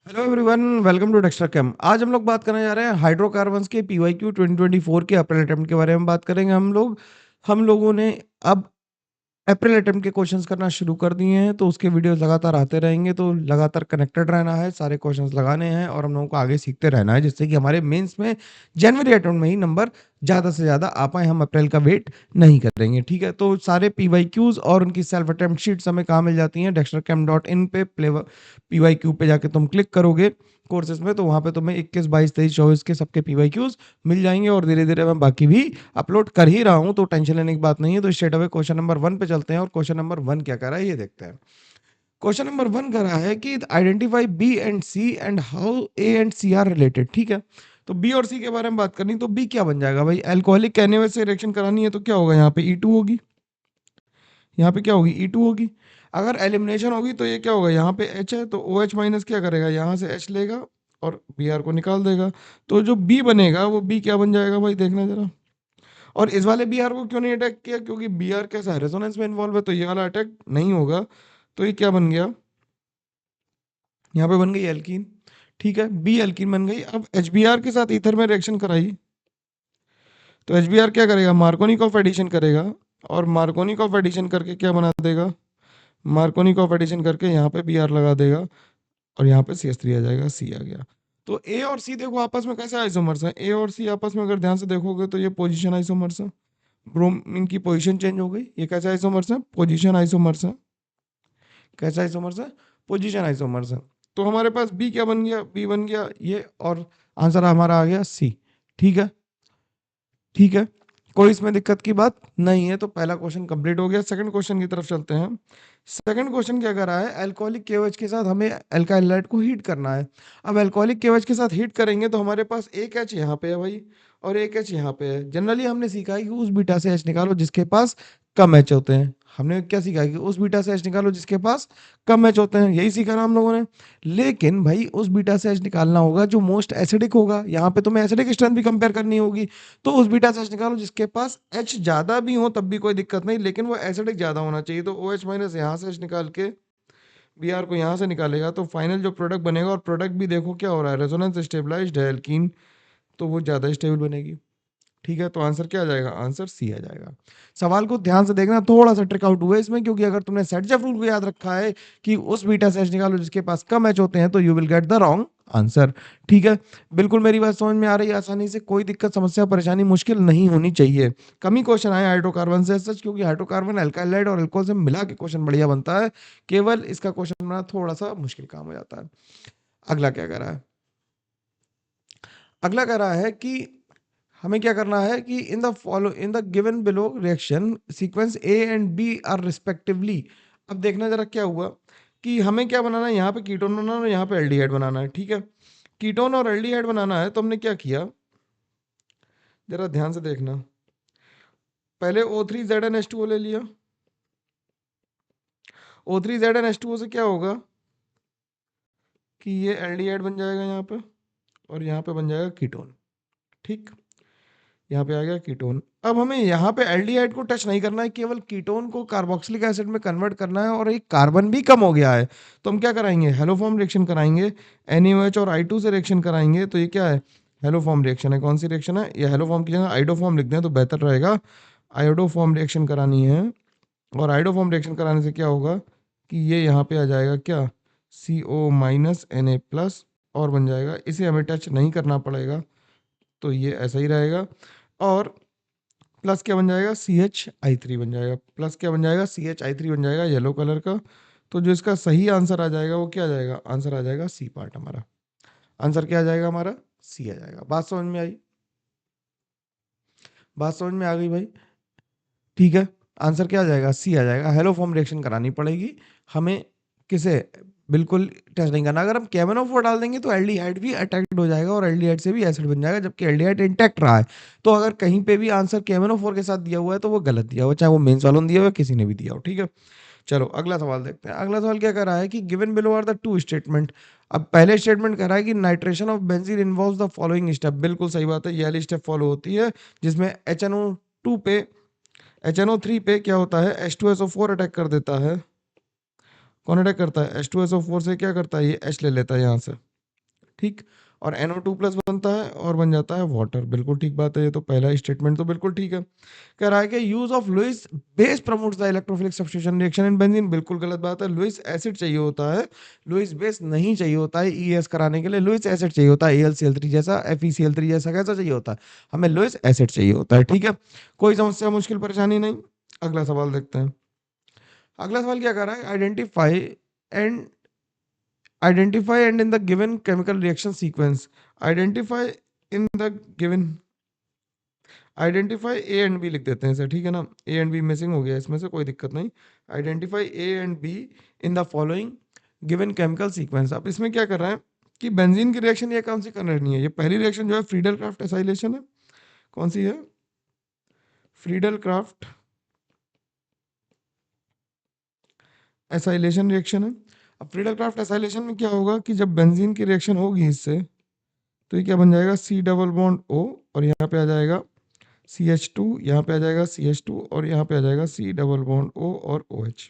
Hello everyone, welcome to Dextra Chem. आज हम लोग बात करने जा रहे हैं हाइड्रोकार्बन्स के पीवाईक्यू 2024 के अप्रैल अटेम्प्ट के बारे में बात करेंगे हम लोगों ने अब अप्रैल अटेम्प्ट के क्वेश्चंस करना शुरू कर दिए हैं, तो उसके वीडियोस लगातार आते रहेंगे। तो लगातार कनेक्टेड रहना है, सारे क्वेश्चंस लगाने हैं और हम लोगों को आगे सीखते रहना है, जिससे कि हमारे मेंस में जनवरी अटेम्प्ट में ही नंबर ज़्यादा से ज़्यादा आ पाए। हम अप्रैल का वेट नहीं करेंगे, ठीक है। तो सारे पीवाईक्यूज और उनकी सेल्फ अटेम्प्ट शीट्स हमें कहाँ मिल जाती हैं? dextercam.in पे पीवाईक्यू पे जाके तुम क्लिक करोगे कोर्सेज में, तो वहाँ पे तुम्हें 21, 22, 23, 24 के सबके पीवाईक्यूज मिल जाएंगे। और धीरे धीरे मैं बाकी भी अपलोड कर ही रहा हूं, तो टेंशन लेने की बात नहीं है। तो स्ट्रेट अवे क्वेश्चन नंबर 1 पे चलते हैं और क्वेश्चन नंबर 1 क्या कर रहा है ये देखते हैं। क्वेश्चन नंबर 1 कर रहा है कि identify B and C and how A and C are related, ठीक है। तो बी और सी के बारे में बात करनी, तो बी क्या बन जाएगा भाई? अल्कोहलिक कहने से रिएक्शन करानी है तो क्या होगा? यहाँ पे E2 होगी, यहाँ पे क्या होगी? E2 होगी। अगर एलिमिनेशन होगी तो ये क्या होगा? यहाँ पे H है तो OH माइनस क्या करेगा? यहाँ से H लेगा और Br को निकाल देगा। तो जो B बनेगा वो B क्या बन जाएगा भाई? देखना जरा। और इस वाले Br को क्यों नहीं अटैक किया? क्योंकि Br कैसा है? रेजोनेंस में इन्वॉल्व है, तो ये वाला अटैक नहीं होगा। तो ये क्या बन गया? यहाँ पे बन गई एल्कीन, ठीक है। बी एल्कीन बन गई। अब HBr के साथ ईथर में रिएक्शन कराई तो HBr क्या करेगा? मार्कोनिक ऑफ एडिशन करेगा, और मार्कोनिक ऑफ एडिशन करके क्या बना देगा? मार्कोनिक ऑफ एडिशन करके यहाँ पे Br लगा देगा और यहाँ पे CH3 आ जाएगा, C आ गया। तो ए और सी देखो आपस में कैसे आइसोमर्स हैं। ए और सी आपस में अगर ध्यान से देखोगे तो ये पोजीशन आइसोमर्स है। ब्रोमीन की पोजीशन चेंज हो गई। ये कैसे आइसोमर्स है? पोजीशन आइसोमर्स है। कैसा आइसोमर्स है? पोजीशन आइसोमर्स है। तो हमारे पास बी क्या बन गया? बी बन गया ये, और आंसर हमारा आ गया सी, ठीक है। ठीक है, कोई इसमें दिक्कत की बात नहीं है। तो पहला क्वेश्चन कंप्लीट हो गया। सेकंड क्वेश्चन की तरफ चलते हैं। सेकंड क्वेश्चन क्या कर रहा है? अल्कोहलिक केओएच के साथ हमें अल्काइल हैलाइड को हीट करना है। अब अल्कोहलिक केओएच के साथ हीट करेंगे तो हमारे पास एक एच यहाँ पे है भाई, और एक एच यहाँ पे है। जनरली हमने सीखा है कि उस बीटा से एच निकालो जिसके पास कम एच होते हैं। हमने क्या सीखा है? कि उस बीटा से एच निकालो जिसके पास कम एच होते हैं, यही सीखा ना हम लोगों ने। लेकिन भाई उस बीटा से एच निकालना होगा जो मोस्ट एसिडिक होगा। यहाँ पे तुम्हें एसिडिक स्ट्रेंथ भी कंपेयर करनी होगी। तो उस बीटा से एच निकालो जिसके पास एच ज्यादा भी हो तब भी कोई दिक्कत नहीं, लेकिन वो एसिडिक ज्यादा होना चाहिए। तो ओ एच माइनस यहाँ से एच निकाल के बी आर को यहाँ से निकालेगा, तो फाइनल जो प्रोडक्ट बनेगा, और प्रोडक्ट भी देखो क्या हो रहा है, रेजोनेंस स्टेबलाइज्ड है एल्कीन, तो वो ज्यादा स्टेबल बनेगी। ठीक है, तो आंसर क्या आ जाएगा? आंसर सी आ जाएगा। सवाल को ध्यान से देखना, थोड़ा सा ट्रिक आउट हुआ है इसमें, क्योंकि अगर तुमने सेट रूल को याद रखा है कि उस बीटा से एच निकालो जिसके पास कम एच होते हैं, तो you will get the wrong answer. ठीक है, बिल्कुल मेरी बात समझ में आ रही है आसानी से? कोई दिक्कत, समस्या, परेशानी, मुश्किल नहीं होनी चाहिए। कम ही क्वेश्चन आए हाइड्रोकार्बन से सच, क्योंकि हाइड्रोकार्बन अल्काइलाइड और अल्कोहल से मिला के क्वेश्चन बढ़िया बनता है। केवल इसका क्वेश्चन बनाना थोड़ा सा मुश्किल काम हो जाता है। अगला क्या कर रहा है? अगला कह रहा है कि हमें क्या करना है कि in the given below reaction sequence A and B are respectively. अब देखना जरा क्या हुआ कि हमें क्या बनाना है? यहाँ पे कीटोन बनाना है और यहाँ पे एल्डिहाइड बनाना है, ठीक है। कीटोन और एल्डिहाइड बनाना है तो हमने क्या किया, जरा ध्यान से देखना। पहले O3ZnH2O ले लिया। O3ZnH2O से क्या होगा कि ये एल्डिहाइड बन जाएगा यहाँ पे, और यहाँ पे बन जाएगा कीटोन, ठीक। यहाँ पे आ गया कीटोन। अब हमें यहाँ पे एल्डिहाइड को टच नहीं करना है, केवल कीटोन को कार्बोक्सिलिक एसिड में कन्वर्ट करना है, और एक कार्बन भी कम हो गया है। तो हम क्या कराएंगे? हेलोफॉर्म रिएक्शन कराएंगे। NaOH और I2 से रिएक्शन कराएंगे, तो ये क्या है? हेलोफॉर्म रिएक्शन है। कौन सी रिएक्शन है ये? हेलोफॉर्म की जगह आइडोफॉर्म लिख दें तो बेहतर रहेगा। आयोडोफॉर्म रिएक्शन करानी है, और आइडोफॉर्म रिएक्शन कराने से क्या होगा कि ये यहाँ पे आ जाएगा क्या? CO-Na+, और बन जाएगा। इसे हमें टच नहीं करना पड़ेगा, तो ये ऐसा ही रहेगा। और प्लस क्या बन जाएगा? CH3 बन जाएगा। प्लस क्या बन जाएगा? CH3 बन जाएगा येलो कलर का। तो जो इसका सही आंसर आ जाएगा वो क्या आ जाएगा? आंसर आ जाएगा सी पार्ट हमारा। आंसर क्या आ जाएगा हमारा? सी आ जाएगा। बात समझ में आई? बात समझ में आ गई भाई? ठीक है, आंसर क्या आ जाएगा? सी आ जाएगा। हेलो फॉर्म रिएक्शन करानी पड़ेगी हमें। किसे? बिल्कुल टेस्ट नहीं करना। अगर हम KMnO4 डाल देंगे तो एल्डिहाइड भी अटैक्ड हो जाएगा, और एल्डिहाइड से भी एसिड बन जाएगा, जबकि एल्डिहाइड इंटैक्ट रहा है। तो अगर कहीं पे भी आंसर KMnO4 के साथ दिया हुआ है तो वो गलत दिया हुआ, चाहे वो मेंस वालों ने दिया हुआ किसी ने भी दिया हो, ठीक है। चलो अगला सवाल देखते हैं। अगला सवाल क्या कर रहा है कि given below are the two statement. अब पहले स्टेटमेंट कर रहा है कि nitration of benzene involves the following step. बिल्कुल सही बात है, ये वाली स्टेप फॉलो होती है, जिसमें HNO2 पे HNO3 पे क्या होता है? H2SO4 अटैक कर देता है। कौन अटैक करता है? H2SO4 से क्या करता है? ये H ले लेता है यहाँ से, ठीक। और NO2 प्लस बनता है और बन जाता है वाटर। बिल्कुल ठीक बात है, ये तो पहला स्टेटमेंट तो बिल्कुल ठीक है। कह रहा है कि use of Lewis base promotes the electrophilic substitution reaction in benzene. बिल्कुल गलत बात है, लुईस एसिड चाहिए होता है, लुईस बेस नहीं चाहिए होता है। ES कराने के लिए लुईस एसिड चाहिए होता है, AlCl3 जैसा, FeCl3 जैसा। कैसा चाहिए होता है? हमें लुईस एसिड चाहिए होता है। ठीक है, कोई समस्या मुश्किल परेशानी नहीं। अगला सवाल देखते हैं। अगला सवाल क्या कर रहा है? And identify and in the given chemical reaction sequence, identify in the given, identify A and B लिख देते हैं इसे, ठीक है ना। ए एंड बी मिसिंग हो गया इसमें से, कोई दिक्कत नहीं। Identify A and be in the following given chemical sequence. अब इसमें क्या कर रहा है कि बेंजीन की रिएक्शन ये कौन सी करनी है? ये पहली रिएक्शन जो है फ्रीडल क्राफ्ट एसाइलेशन है। कौन सी है? फ्रीडल क्राफ्ट एसाइलेशन रिएक्शन है। अब फ्रीडल क्राफ्ट एसाइलेशन में क्या होगा कि जब बेंजीन की रिएक्शन होगी इससे, तो ये क्या बन जाएगा? C डबल बॉन्ड O, और यहाँ पे आ जाएगा CH2, यहाँ पे आ जाएगा CH2, और यहाँ पे आ जाएगा C डबल बॉन्ड O और OH।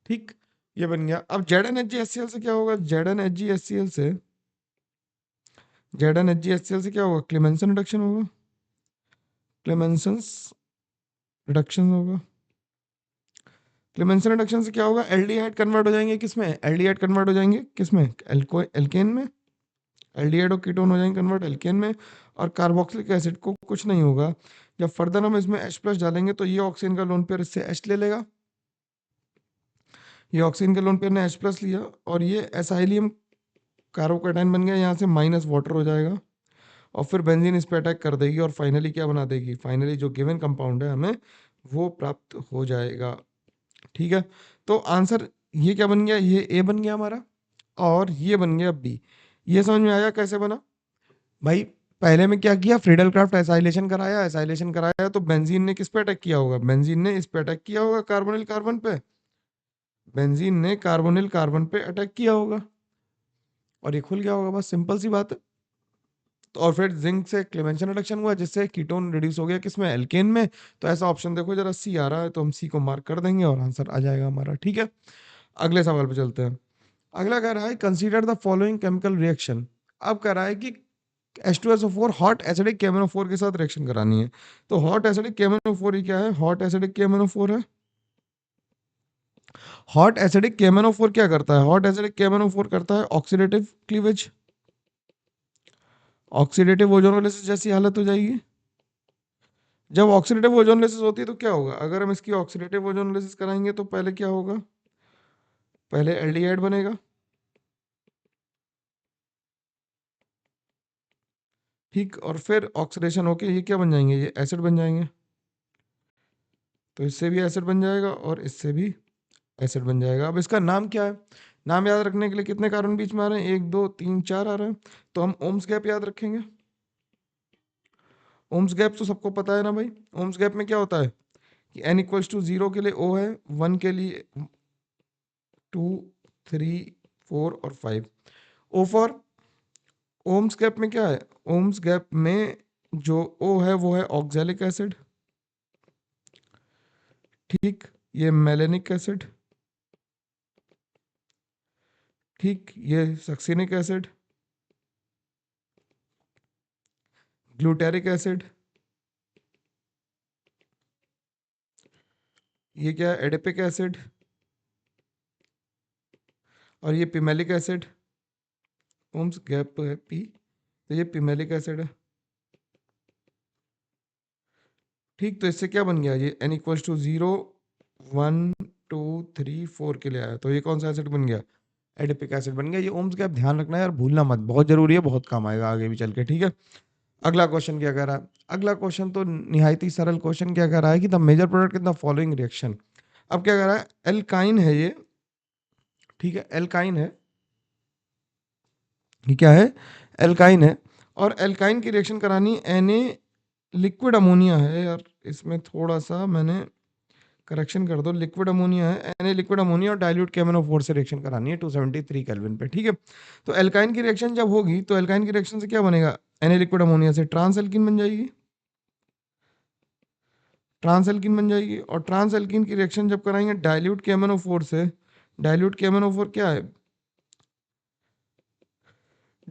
ठीक, ये बन गया। अब ZnHgHCl से क्या होगा? ZnHgHCl से क्या होगा? क्लेमेंसन रिडक्शन होगा। क्लेमेंसन्स रिडक्शन होगा। क्लेमेंसन रिडक्शन से क्या होगा? एल्डिहाइड कन्वर्ट हो जाएंगे किसमें? एल्डिहाइड कन्वर्ट हो जाएंगे किसमें? एल्केन में। एल्डिहाइड और कीटोन हो जाएंगे कन्वर्ट एल्केन में। और कार्बोक्सिलिक एसिड को कुछ नहीं होगा, जब फर्दर हम इसमें H प्लस डालेंगे तो ये ऑक्सीजन का लोन पेयर इससे H ले लेगा। ये ऑक्सीजन के लोन पेयर ने H प्लस लिया, और ये एसाइलियम कार्बोकैटायन बन गया, यहाँ से माइनस वाटर हो जाएगा, और फिर बेंजीन इस पे अटैक कर देगी, और फाइनली क्या बना देगी? फाइनली जो गिवन कंपाउंड है हमें वो प्राप्त हो जाएगा। ठीक है, तो आंसर ये क्या बन गया? ये ए बन गया हमारा, और ये बन गया बी। ये समझ में आया कैसे बना भाई? पहले में क्या किया? फ्रीडल क्राफ्ट एसाइलेशन कराया, एसाइलेशन कराया तो बेंजीन ने किस पे अटैक किया होगा? बेंजीन ने इस पे अटैक किया होगा, कार्बोनिल कार्बन पे। बेंजीन ने कार्बोनिल कार्बन पे अटैक किया होगा, और ये खुल गया होगा। बस सिंपल सी बात है। तो और फिर जिंक से क्लेमेंशन रिडक्शन हुआ, जिससे कीटोन रिड्यूस हो गया किसमें? एल्केन में। तो ऐसा ऑप्शन देखो जरा, सी आ रहा है, तो हम सी को मार्क कर देंगे और आंसर आ जाएगा हमारा। ठीक है, अगले सवाल पे चलते हैं। अगला कह रहा है consider the following chemical reaction. अब कह रहा है कि H2SO4 हॉट एसिडिक KMnO4 के साथ रिएक्शन करानी है। तो हॉट एसिडिक KMnO4 ही क्या है? हॉट एसिडिक KMnO4 है। हॉट एसिडिक KMnO4 क्या करता है? हॉट एसिडिक KMnO4 करता है ऑक्सीडेटिव क्लीवेज, ऑक्सीडेटिव ओजोनोलिसिस जैसी हालत हो जाएगी। जब ऑक्सीडेटिव ओजोनोलिसिस होती है तो क्या होगा? अगर हम इसकी ऑक्सीडेटिव ओजोनोलिसिस कराएंगे तो पहले क्या होगा? पहले एल्डिहाइड बनेगा, ठीक, और फिर ऑक्सीडेशन होके ये क्या बन जाएंगे? ये एसिड बन जाएंगे। तो इससे भी एसिड बन जाएगा और इससे भी एसिड बन जाएगा। अब इसका नाम क्या है? नाम याद रखने के लिए कितने कार्बन बीच में आ रहे हैं? 1 2 3 4 आ रहे हैं, तो हम ओम्स गैप याद रखेंगे। ओम्स गैप तो सबको पता है ना भाई। ओम्स गैप में क्या होता है कि n=0 के लिए O है, 1 के लिए 2 3 4 और 5। O फॉर ओम्स गैप में क्या है? ओम्स गैप में जो O है वो है ऑक्जेलिक एसिड, ठीक, ये मेलेनिक एसिड, ठीक, ये सक्सिनिक एसिड, ग्लूटेरिक एसिड, ये क्या है? एडिपिक एसिड, और ये पिमेलिक एसिड। ओम्स गैप तो है पी, तो ये पिमेलिक एसिड है, ठीक। तो इससे क्या बन गया? ये n=0 1 2 3 4 के लिए आया, तो ये कौन सा एसिड बन गया? एडिपिक एसिड बन गया। ये ओम्स गैप ध्यान रखना है यार, भूलना मत, बहुत जरूरी है, बहुत काम आएगा आगे भी चल के। ठीक है, अगला क्वेश्चन क्या कह रहा है? अगला क्वेश्चन तो निहायत ही सरल क्वेश्चन क्या कह रहा है कि the major product in the following reaction. अब क्या कह रहा है? एल्काइन है ये, ठीक है, एल्काइन है, ये क्या है? एल्काइन है, और एल्काइन की रिएक्शन करानी Na लिक्विड अमोनिया है यार। इसमें थोड़ा सा मैंने करेक्शन कर दो, लिक्विड अमोनिया है, Na लिक्विड अमोनिया, और डाइल्यूट KMnO4 से रिएक्शन करानी है 273 केल्विन पे। ठीक है, तो एल्काइन की रिएक्शन जब होगी तो एल्काइन की रिएक्शन से क्या बनेगा? Na लिक्विड अमोनिया से ट्रांस एल्कीन बन जाएगी, ट्रांस एल्कीन बन जाएगी। और ट्रांस एल्कीन की रिएक्शन जब कराएंगे डाइल्यूट KMnO4 से, डाइल्यूट KMnO4 क्या है?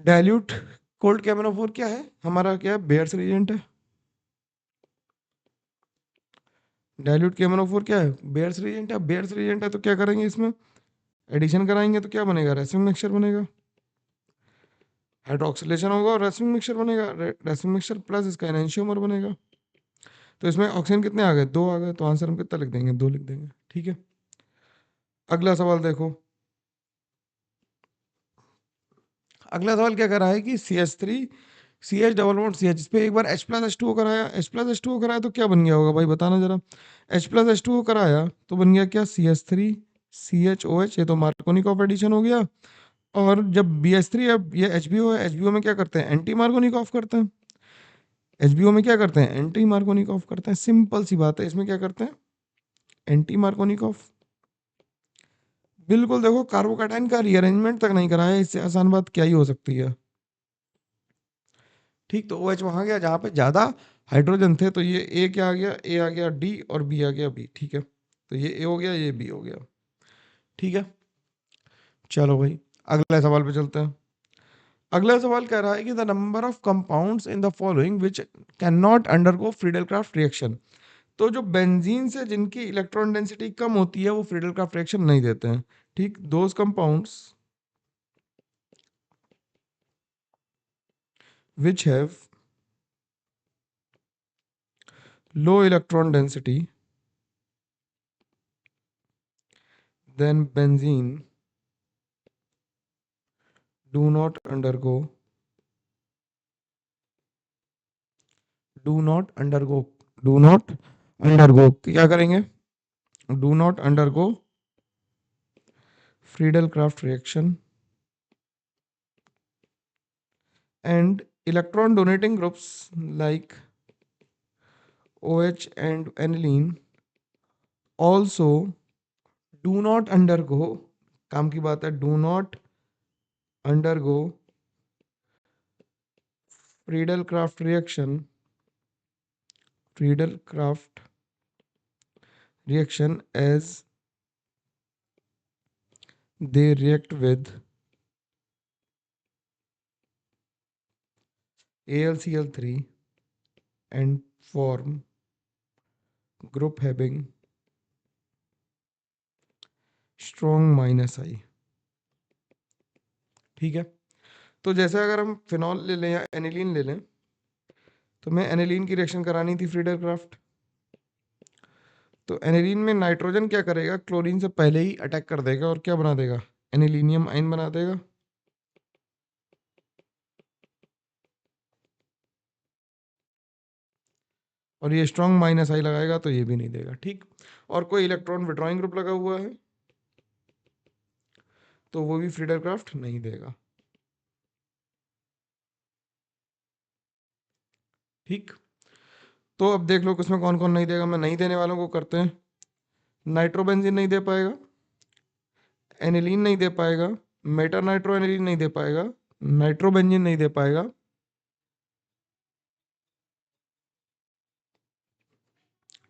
डाइल्यूट कोल्ड KMnO4 क्या है हमारा, क्या है, बेयर्स रिएजेंट है। डाइल्यूट KMnO4 क्या है, बेयर्स रिएजेंट है। बेयर्स रिएजेंट है तो क्या करेंगे, इसमें एडिशन कराएंगे तो क्या बनेगा, रेसिन मिक्सचर बनेगा। हाइड्रोक्सिलेशन होगा और रेसिन मिक्सचर बनेगा। रेसिन मिक्सचर प्लस इसका एनेंशियोमर बनेगा। तो इसमें ऑक्सीजन कितने आ गए, 2 आ गए। तो आंसर हम कितना लिख देंगे, 2 लिख देंगे। ठीक है, अगला सवाल देखो। अगला सवाल क्या कर रहा है कि CH3 CH double bond CH, इस पे एक बार H प्लस H2O कराया। H प्लस H2O कराया तो क्या बन गया होगा भाई, बताना जरा। H प्लस H2O कराया तो बन गया क्या, CH3 CHOH। ये तो मार्कोनिकॉफ एडिशन हो गया। और जब BH3 अब ये HBO है, HBO में क्या करते हैं, एंटी मार्कोनिकॉफ करते हैं। HBO में क्या करते हैं, एंटी मार्कोनिकॉफ करते हैं। सिंपल सी बात है, इसमें क्या करते हैं, एंटी मार्कोनिकॉफ। बिल्कुल, देखो कार्बोकैटायन का रीअरेंजमेंट तक नहीं कराया, इससे आसान बात क्या ही हो सकती है। ठीक, तो OH वहां गया जहां पे ज्यादा हाइड्रोजन थे। तो ये ए क्या आ गया, ए आ गया D और B आ गया B। ठीक है, तो ये ए हो गया, ये B हो गया। ठीक है, चलो भाई अगले सवाल पे चलते हैं। अगला सवाल कह रहा है कि the number of compounds in the following which can not undergo Friedel craft reaction. तो जो बेंजीन से जिनकी इलेक्ट्रॉन डेंसिटी कम होती है वो फ्रीडल क्राफ्ट रिएक्शन नहीं देते हैं। ठीक, those compounds which have low electron density than benzene do not undergo do not undergo do not undergo क्या करेंगे, do not undergo Friedel Crafts reaction, and electron donating groups like OH and aniline also do not undergo, काम की बात है, do not undergo Friedel Crafts reaction as they react with AlCl3 and form group having strong minus I। ठीक है, तो जैसे अगर हम फिनॉल ले लें या एनिलीन ले लें, तो मैं एनिलीन की रिएक्शन करानी थी फ्रीडल क्राफ्ट। तो एनिलीन में नाइट्रोजन क्या करेगा, क्लोरीन से पहले ही अटैक कर देगा और क्या बना देगा, एनिलीनियम आयन बना देगा। और ये स्ट्रॉन्ग माइनस आई लगाएगा तो ये भी नहीं देगा। ठीक, और कोई इलेक्ट्रॉन विड्रॉइंग ग्रुप लगा हुआ है तो वो भी फ्रीडल क्राफ्ट नहीं देगा। ठीक, तो अब देख लो किसमें कौन कौन नहीं देगा। मैं नहीं देने वालों को करते हैं। नाइट्रोबेंजीन नहीं दे पाएगा, एनिलीन नहीं दे पाएगा, मेटा नाइट्रो एनिलीन नहीं दे पाएगा, नाइट्रोबेंजीन नहीं दे पाएगा।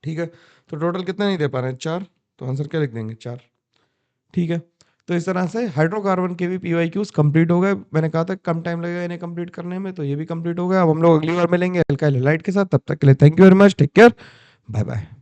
ठीक है, तो टोटल कितने नहीं दे पा रहे हैं, 4। तो आंसर क्या लिख देंगे, 4। ठीक है, तो इस तरह से हाइड्रोकार्बन के भी PYQs कंप्लीट हो गए। मैंने कहा था कम टाइम लगेगा इन्हें कंप्लीट करने में, तो ये भी कंप्लीट हो गया। अब हम लोग अगली बार मिलेंगे अल्काइल हैलाइड के साथ। तब तक के लिए thank you very much, take care, bye bye.